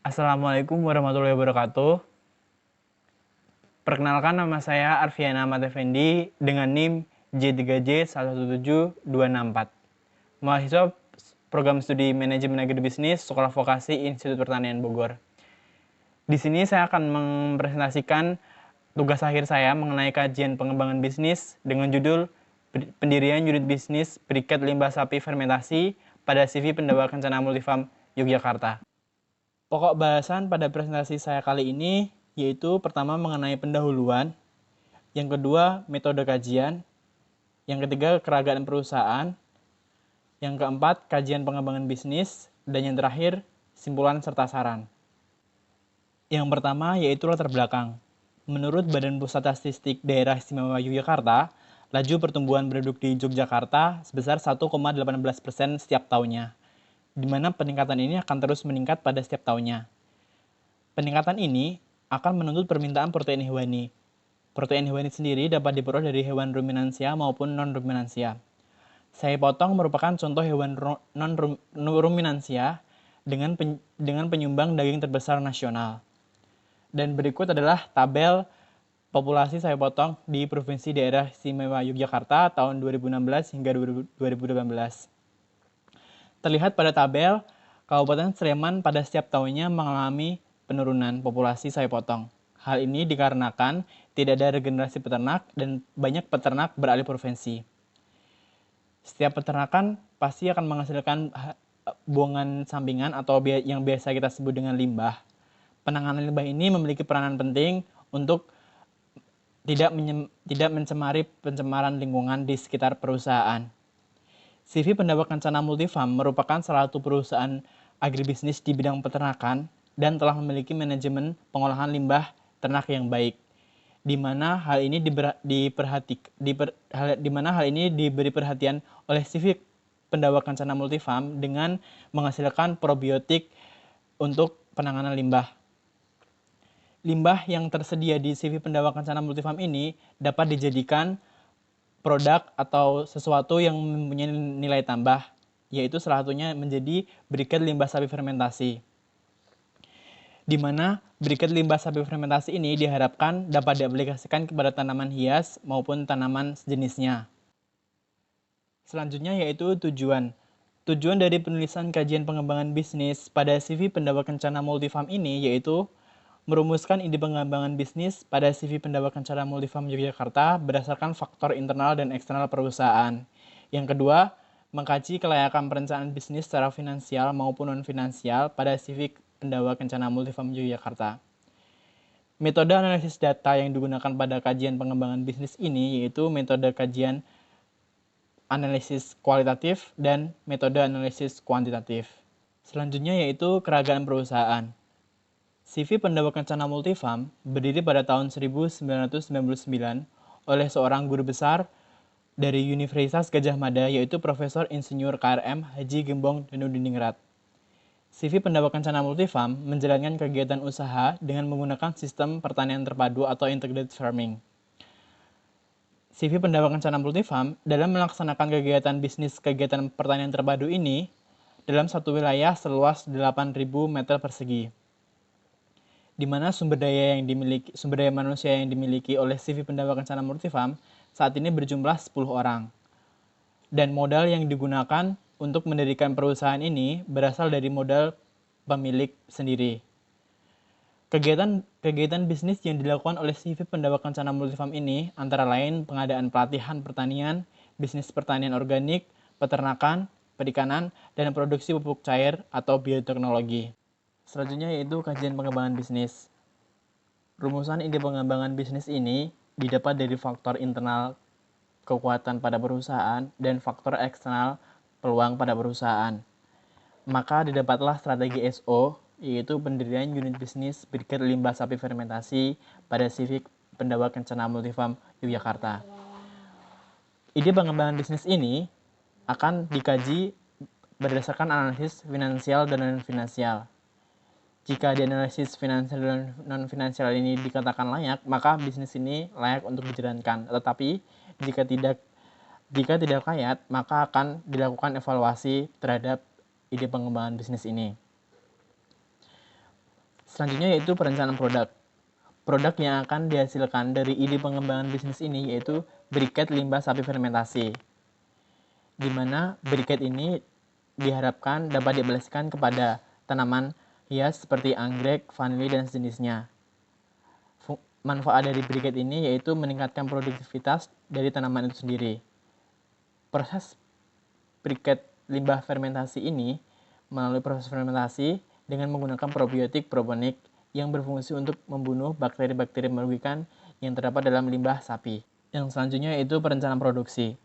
Assalamualaikum warahmatullahi wabarakatuh. Perkenalkan, nama saya Arfiana Ahmad Effendi dengan NIM J3J117264. Mahasiswa Program Studi Manajemen Agribisnis Sekolah Vokasi Institut Pertanian Bogor. Di sini saya akan mempresentasikan tugas akhir saya mengenai kajian pengembangan bisnis dengan judul Pendirian Unit Bisnis Briket Limbah Sapi Fermentasi pada CV Pendawa Kencana Multifarm Yogyakarta. Pokok bahasan pada presentasi saya kali ini yaitu pertama mengenai pendahuluan, yang kedua metode kajian, yang ketiga keragaman perusahaan, yang keempat kajian pengembangan bisnis, dan yang terakhir simpulan serta saran. Yang pertama yaitu latar belakang. Menurut Badan Pusat Statistik Daerah Istimewa Yogyakarta, laju pertumbuhan penduduk di Yogyakarta sebesar 1,18% setiap tahunnya, di mana peningkatan ini akan terus meningkat pada setiap tahunnya. Peningkatan ini akan menuntut permintaan protein hewani. Protein hewani sendiri dapat diperoleh dari hewan ruminansia maupun non-ruminansia. Saya potong merupakan contoh hewan non-ruminansia dengan penyumbang daging terbesar nasional. Dan berikut adalah tabel populasi saya potong di Provinsi Daerah Istimewa Yogyakarta tahun 2016 hingga 2018. Terlihat pada tabel, Kabupaten Sleman pada setiap tahunnya mengalami penurunan populasi sapi potong. Hal ini dikarenakan tidak ada regenerasi peternak dan banyak peternak beralih profesi. Setiap peternakan pasti akan menghasilkan buangan sampingan atau yang biasa kita sebut dengan limbah. Penanganan limbah ini memiliki peranan penting untuk tidak mencemari pencemaran lingkungan di sekitar perusahaan. CV Pendawa Kencana Multifarm merupakan salah satu perusahaan agribisnis di bidang peternakan dan telah memiliki manajemen pengolahan limbah ternak yang baik, di mana hal ini diberi perhatian oleh CV Pendawa Kencana Multifarm dengan menghasilkan probiotik untuk penanganan limbah. Limbah yang tersedia di CV Pendawa Kencana Multifarm ini dapat dijadikan produk atau sesuatu yang mempunyai nilai tambah, yaitu salah satunya menjadi briket limbah sapi fermentasi. Di mana briket limbah sapi fermentasi ini diharapkan dapat diaplikasikan kepada tanaman hias maupun tanaman sejenisnya. Selanjutnya yaitu tujuan. Tujuan dari penulisan kajian pengembangan bisnis pada CV Pendawa Kencana Multifarm ini yaitu merumuskan ide pengembangan bisnis pada CV Pendawa Kencana Multifarm Yogyakarta berdasarkan faktor internal dan eksternal perusahaan. Yang kedua, mengkaji kelayakan perencanaan bisnis secara finansial maupun non-finansial pada CV Pendawa Kencana Multifarm Yogyakarta. Metode analisis data yang digunakan pada kajian pengembangan bisnis ini yaitu metode kajian analisis kualitatif dan metode analisis kuantitatif. Selanjutnya yaitu keragaman perusahaan. CV Pendawa Kencana Multifarm berdiri pada tahun 1999 oleh seorang guru besar dari Universitas Gadjah Mada yaitu Profesor Insinyur KRM Haji Gembong Danudiningrat. CV Pendawa Kencana Multifarm menjalankan kegiatan usaha dengan menggunakan sistem pertanian terpadu atau integrated farming. CV Pendawa Kencana Multifarm dalam melaksanakan kegiatan bisnis kegiatan pertanian terpadu ini dalam satu wilayah seluas 8.000 meter persegi, di mana sumber daya manusia yang dimiliki oleh CV Pendawa Kencana Multifarm saat ini berjumlah 10 orang. Dan modal yang digunakan untuk mendirikan perusahaan ini berasal dari modal pemilik sendiri. Kegiatan bisnis yang dilakukan oleh CV Pendawa Kencana Multifarm ini antara lain pengadaan pelatihan pertanian, bisnis pertanian organik, peternakan, perikanan, dan produksi pupuk cair atau bioteknologi. Selanjutnya yaitu kajian pengembangan bisnis. Rumusan ide pengembangan bisnis ini didapat dari faktor internal kekuatan pada perusahaan dan faktor eksternal peluang pada perusahaan. Maka didapatlah strategi SO, yaitu pendirian unit bisnis briket limbah sapi fermentasi pada CV Pendawa Kencana Multifarm Yogyakarta. Ide pengembangan bisnis ini akan dikaji berdasarkan analisis finansial dan non-finansial. Jika di analisis finansial dan non-finansial ini dikatakan layak, maka bisnis ini layak untuk dijalankan. Tetapi jika tidak layak, maka akan dilakukan evaluasi terhadap ide pengembangan bisnis ini. Selanjutnya yaitu perencanaan produk. Produk yang akan dihasilkan dari ide pengembangan bisnis ini yaitu briket limbah sapi fermentasi, di mana briket ini diharapkan dapat diaplikasikan kepada tanaman hias seperti anggrek, vanili, dan sejenisnya. Manfaat dari briket ini yaitu meningkatkan produktivitas dari tanaman itu sendiri. Proses briket limbah fermentasi ini melalui proses fermentasi dengan menggunakan probiotik proponik yang berfungsi untuk membunuh bakteri-bakteri merugikan yang terdapat dalam limbah sapi. Yang selanjutnya yaitu perencanaan produksi.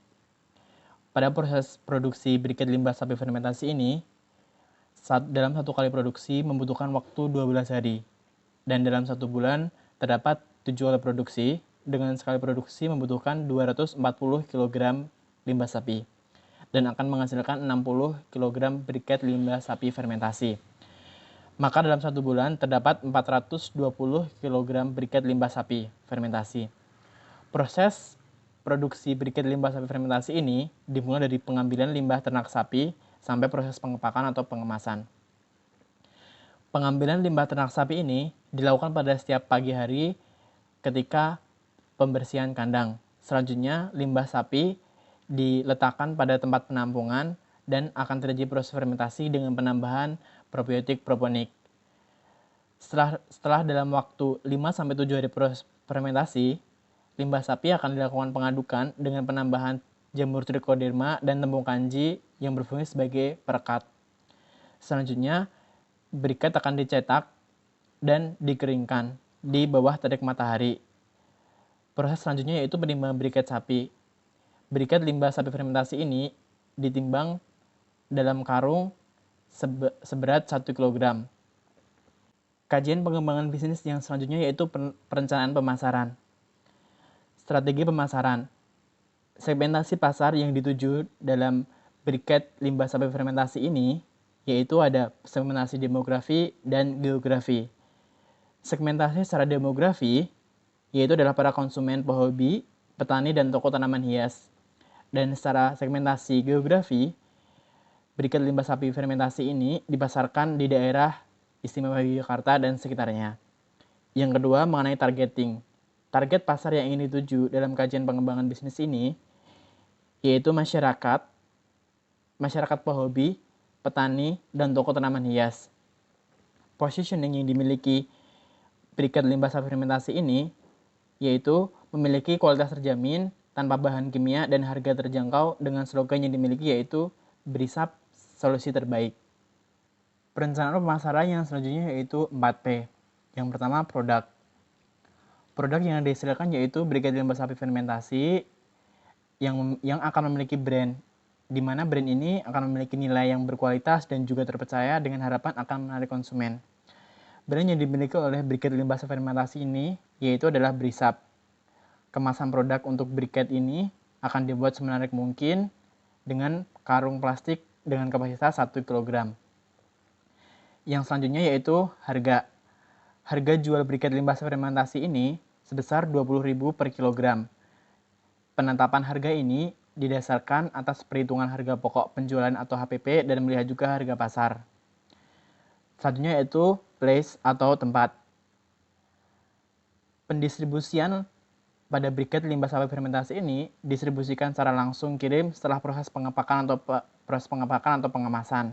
Pada proses produksi briket limbah sapi fermentasi ini, dalam satu kali produksi membutuhkan waktu 12 hari. Dan dalam 1 bulan terdapat 7 kali produksi, dengan sekali produksi membutuhkan 240 kg limbah sapi dan akan menghasilkan 60 kg briket limbah sapi fermentasi. Maka dalam 1 bulan terdapat 420 kg briket limbah sapi fermentasi. Proses produksi briket limbah sapi fermentasi ini dimulai dari pengambilan limbah ternak sapi sampai proses pengepakan atau pengemasan. Pengambilan limbah ternak sapi ini dilakukan pada setiap pagi hari ketika pembersihan kandang. Selanjutnya, limbah sapi diletakkan pada tempat penampungan dan akan terjadi proses fermentasi dengan penambahan probiotik proponik. Setelah dalam waktu 5-7 hari proses fermentasi, limbah sapi akan dilakukan pengadukan dengan penambahan jamur trichoderma dan tepung kanji yang berfungsi sebagai perekat. Selanjutnya, briket akan dicetak dan dikeringkan di bawah terik matahari. Proses selanjutnya yaitu penimbangan briket sapi. Briket limbah sapi fermentasi ini ditimbang dalam karung seberat 1 kg. Kajian pengembangan bisnis yang selanjutnya yaitu perencanaan pemasaran. Strategi pemasaran. Segmentasi pasar yang dituju dalam briket limbah sapi fermentasi ini yaitu ada segmentasi demografi dan geografi. Segmentasi secara demografi yaitu adalah para konsumen pehobi, petani, dan toko tanaman hias. Dan secara segmentasi geografi, briket limbah sapi fermentasi ini dipasarkan di daerah istimewa Yogyakarta dan sekitarnya. Yang kedua, mengenai targeting. Target pasar yang ingin dituju dalam kajian pengembangan bisnis ini yaitu masyarakat pehobi, petani, dan toko tanaman hias. Positioning yang dimiliki briket limbah sapi fermentasi ini yaitu memiliki kualitas terjamin, tanpa bahan kimia, dan harga terjangkau dengan slogan yang dimiliki yaitu berisap solusi terbaik. Perencanaan pemasaran yang selanjutnya yaitu 4P. Yang pertama, produk. Produk yang dihasilkan yaitu briket limbah sapi fermentasi yang akan memiliki brand, di mana brand ini akan memiliki nilai yang berkualitas dan juga terpercaya dengan harapan akan menarik konsumen. Brand yang dimiliki oleh briket limbah sapi fermentasi ini yaitu adalah berisap. Kemasan produk untuk briket ini akan dibuat semenarik mungkin dengan karung plastik dengan kapasitas 1 kg. Yang selanjutnya yaitu harga. Harga jual briket limbah fermentasi ini sebesar 20.000 per kilogram. Penetapan harga ini didasarkan atas perhitungan harga pokok penjualan atau HPP dan melihat juga harga pasar. Selanjutnya yaitu place atau tempat. Pendistribusian pada briket limbah sapi fermentasi ini distribusikan secara langsung kirim setelah proses pengepakan atau pengemasan.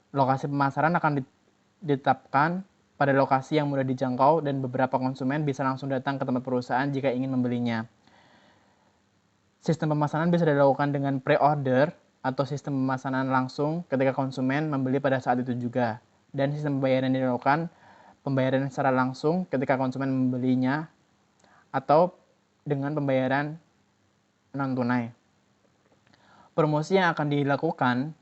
Lokasi pemasaran akan ditetapkan pada lokasi yang mudah dijangkau dan beberapa konsumen bisa langsung datang ke tempat perusahaan jika ingin membelinya. Sistem pemesanan bisa dilakukan dengan pre-order atau sistem pemesanan langsung ketika konsumen membeli pada saat itu juga. Dan sistem pembayaran dilakukan pembayaran secara langsung ketika konsumen membelinya atau dengan pembayaran non-tunai. Promosi yang akan dilakukan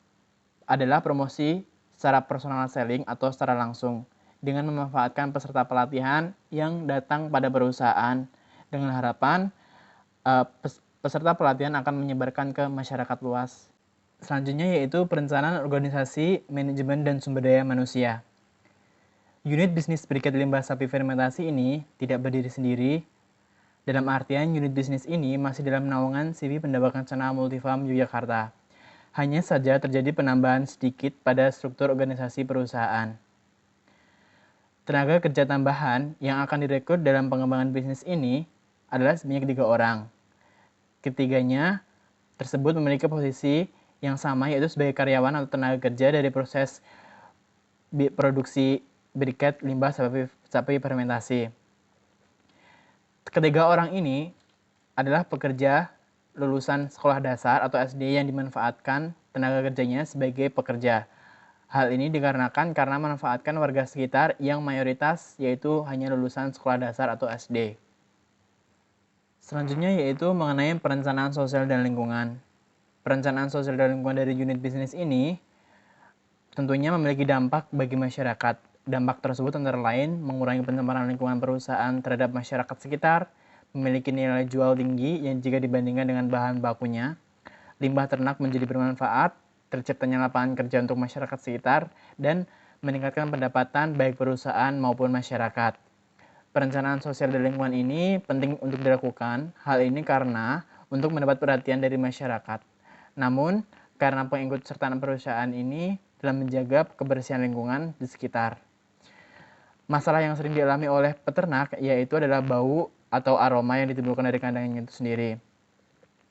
adalah promosi secara personal selling atau secara langsung dengan memanfaatkan peserta pelatihan yang datang pada perusahaan dengan harapan peserta pelatihan akan menyebarkan ke masyarakat luas. Selanjutnya yaitu perencanaan organisasi, manajemen, dan sumber daya manusia. Unit bisnis briket limbah sapi fermentasi ini tidak berdiri sendiri. Dalam artian unit bisnis ini masih dalam naungan CV Pendapatan Multifarm Yogyakarta. Hanya saja terjadi penambahan sedikit pada struktur organisasi perusahaan. Tenaga kerja tambahan yang akan direkrut dalam pengembangan bisnis ini adalah sebanyak 3 orang. Ketiganya tersebut memiliki posisi yang sama, yaitu sebagai karyawan atau tenaga kerja dari proses produksi briket limbah sapi fermentasi. Ketiga orang ini adalah pekerja lulusan sekolah dasar atau SD yang dimanfaatkan tenaga kerjanya sebagai pekerja. Hal ini dikarenakan karena memanfaatkan warga sekitar yang mayoritas yaitu hanya lulusan sekolah dasar atau SD. Selanjutnya yaitu mengenai perencanaan sosial dan lingkungan. Perencanaan sosial dan lingkungan dari unit bisnis ini tentunya memiliki dampak bagi masyarakat. Dampak tersebut antara lain mengurangi pencemaran lingkungan perusahaan terhadap masyarakat sekitar, memiliki nilai jual tinggi yang jika dibandingkan dengan bahan bakunya, limbah ternak menjadi bermanfaat, terciptanya lapangan kerja untuk masyarakat sekitar, dan meningkatkan pendapatan baik perusahaan maupun masyarakat. Perencanaan sosial dan lingkungan ini penting untuk dilakukan. Hal ini karena untuk mendapat perhatian dari masyarakat. Namun, karena pengikutsertaan perusahaan ini dalam menjaga kebersihan lingkungan di sekitar. Masalah yang sering dialami oleh peternak yaitu adalah bau atau aroma yang ditimbulkan dari kandangnya itu sendiri.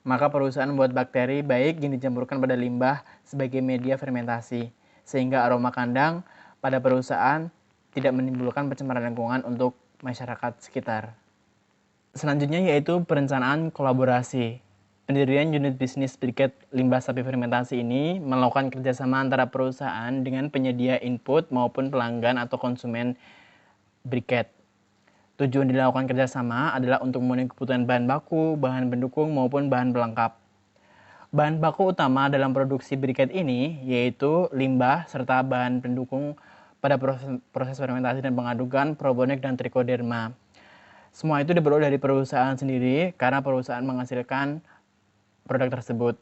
Maka perusahaan membuat bakteri baik yang dicampurkan pada limbah sebagai media fermentasi, sehingga aroma kandang pada perusahaan tidak menimbulkan pencemaran lingkungan untuk masyarakat sekitar. Selanjutnya yaitu perencanaan kolaborasi. Pendirian unit bisnis briket limbah sapi fermentasi ini melakukan kerjasama antara perusahaan dengan penyedia input maupun pelanggan atau konsumen briket. Tujuan dilakukan kerjasama adalah untuk memenuhi kebutuhan bahan baku, bahan pendukung, maupun bahan pelengkap. Bahan baku utama dalam produksi briket ini yaitu limbah serta bahan pendukung pada proses fermentasi dan pengadukan, probonik, dan trichoderma. Semua itu diperoleh dari perusahaan sendiri karena perusahaan menghasilkan produk tersebut.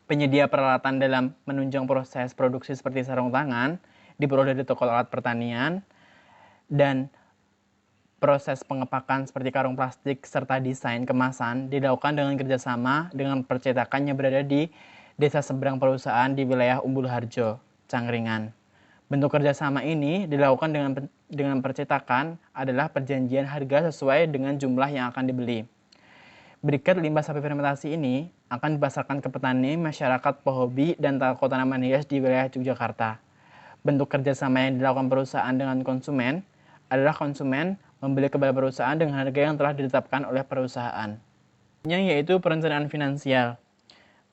Penyedia peralatan dalam menunjang proses produksi seperti sarung tangan diperoleh dari toko alat pertanian, dan proses pengepakan seperti karung plastik serta desain kemasan dilakukan dengan kerjasama dengan percetakan yang berada di desa seberang perusahaan di wilayah Umbul Harjo, Cangkringan. Bentuk kerjasama ini dilakukan dengan percetakan adalah perjanjian harga sesuai dengan jumlah yang akan dibeli. Briket limbah sapi fermentasi ini akan dipasarkan ke petani, masyarakat, pehobi, dan toko tanaman hias di wilayah Yogyakarta. Bentuk kerjasama yang dilakukan perusahaan dengan konsumen adalah konsumen membeli kepada perusahaan dengan harga yang telah ditetapkan oleh perusahaan. Yang yaitu perencanaan finansial.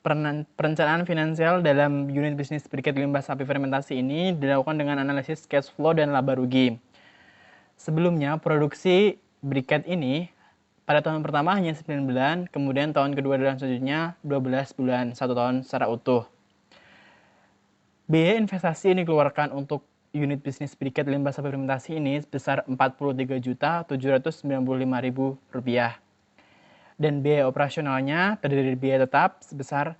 Perencanaan finansial dalam unit bisnis briket limbah sapi fermentasi ini dilakukan dengan analisis cash flow dan laba rugi. Sebelumnya, produksi briket ini pada tahun pertama hanya 9 bulan, kemudian tahun kedua dan selanjutnya 12 bulan, 1 tahun secara utuh. Biaya investasi yang dikeluarkan untuk unit bisnis briket limbah sapi fermentasi ini sebesar Rp43.795.000. Dan biaya operasionalnya terdiri dari biaya tetap sebesar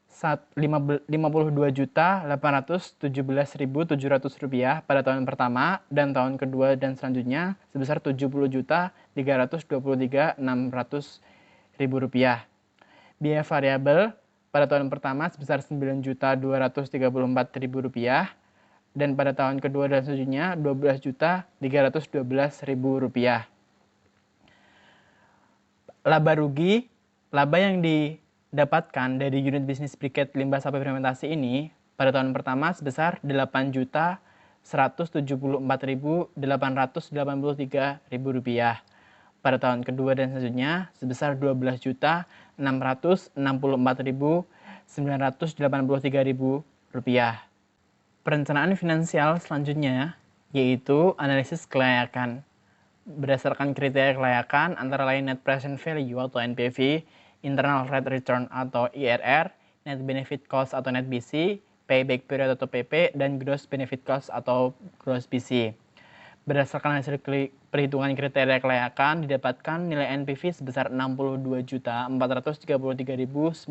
Rp52.817.700 pada tahun pertama, dan tahun kedua dan selanjutnya sebesar Rp70.323.600. Biaya variabel pada tahun pertama sebesar Rp9.234.000 dan pada tahun kedua dan selanjutnya Rp12.312.000. Laba rugi, laba yang didapatkan dari unit bisnis briket limbah sapi fermentasi ini pada tahun pertama sebesar Rp8.174.883.000. Pada tahun kedua dan selanjutnya sebesar Rp12.664.983.000. Perencanaan finansial selanjutnya yaitu analisis kelayakan. Berdasarkan kriteria kelayakan antara lain net present value atau NPV, internal rate return atau IRR, net benefit cost atau net BC, payback period atau PP, dan gross benefit cost atau gross BC. Berdasarkan hasil perhitungan kriteria kelayakan didapatkan nilai NPV sebesar Rp62.433.977,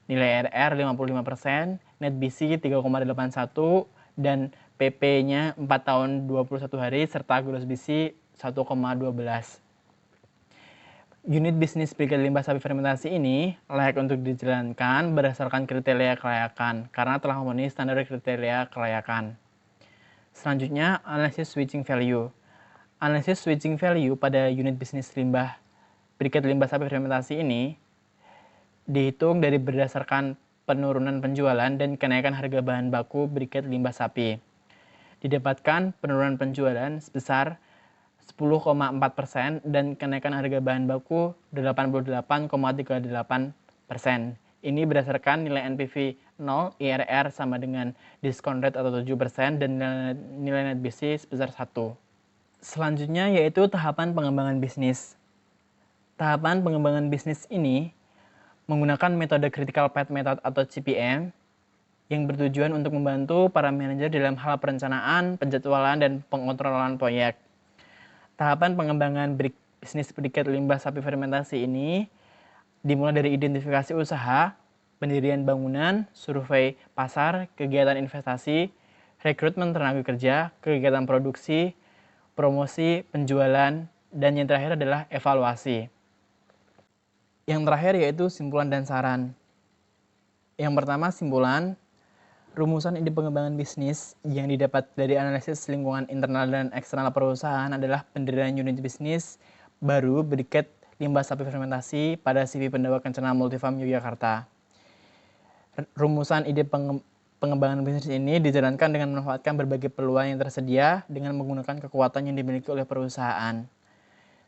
nilai IRR 55%, net BC 3,81, dan PP-nya 4 tahun 21 hari, serta gross BC 1,12. Unit bisnis briket limbah sapi fermentasi ini layak untuk dijalankan berdasarkan kriteria kelayakan karena telah memenuhi standar kriteria kelayakan. Selanjutnya, analisis switching value. Analisis switching value pada unit bisnis limbah briket limbah sapi fermentasi ini dihitung dari berdasarkan penurunan penjualan dan kenaikan harga bahan baku briket limbah sapi. Didapatkan penurunan penjualan sebesar 10,4% dan kenaikan harga bahan baku 88,38%. Ini berdasarkan nilai NPV 0, IRR sama dengan diskon rate atau 7% dan nilai net BC sebesar 1. Selanjutnya yaitu tahapan pengembangan bisnis. Tahapan pengembangan bisnis ini menggunakan metode Critical Path Method atau CPM yang bertujuan untuk membantu para manajer dalam hal perencanaan, penjadwalan, dan pengontrolan proyek. Tahapan pengembangan bisnis briket limbah sapi fermentasi ini dimulai dari identifikasi usaha, pendirian bangunan, survei pasar, kegiatan investasi, rekrutmen tenaga kerja, kegiatan produksi, promosi, penjualan, dan yang terakhir adalah evaluasi. Yang terakhir yaitu simpulan dan saran. Yang pertama simpulan, rumusan ide pengembangan bisnis yang didapat dari analisis lingkungan internal dan eksternal perusahaan adalah pendirian unit bisnis baru briket limbah sapi fermentasi pada CV Pendawa Kencana Multifarm Yogyakarta. Rumusan ide pengembangan bisnis ini dijalankan dengan memanfaatkan berbagai peluang yang tersedia dengan menggunakan kekuatan yang dimiliki oleh perusahaan.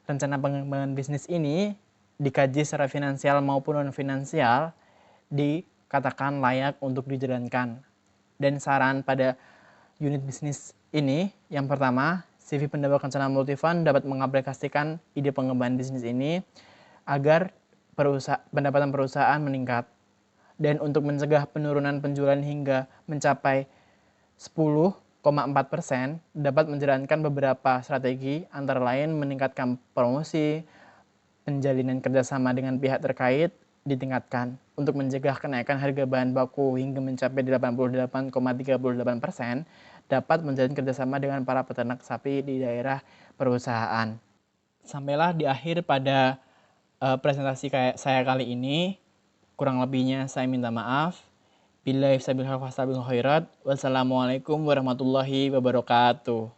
Rencana pengembangan bisnis ini dikaji secara finansial maupun non-finansial dikatakan layak untuk dijalankan. Dan saran pada unit bisnis ini, yang pertama, CV Pendawa Kencana Multifarm dapat mengaplikasikan ide pengembangan bisnis ini agar pendapatan perusahaan meningkat. Dan untuk mencegah penurunan penjualan hingga mencapai 10,4%, dapat menjalankan beberapa strategi antara lain meningkatkan promosi, penjalinan kerjasama dengan pihak terkait ditingkatkan untuk mencegah kenaikan harga bahan baku hingga mencapai 88,38%, dapat menjalin kerjasama dengan para peternak sapi di daerah perusahaan. Sampailah di akhir pada presentasi saya kali ini. Kurang lebihnya saya minta maaf. Billahi sabil khairat. Wassalamualaikum warahmatullahi wabarakatuh.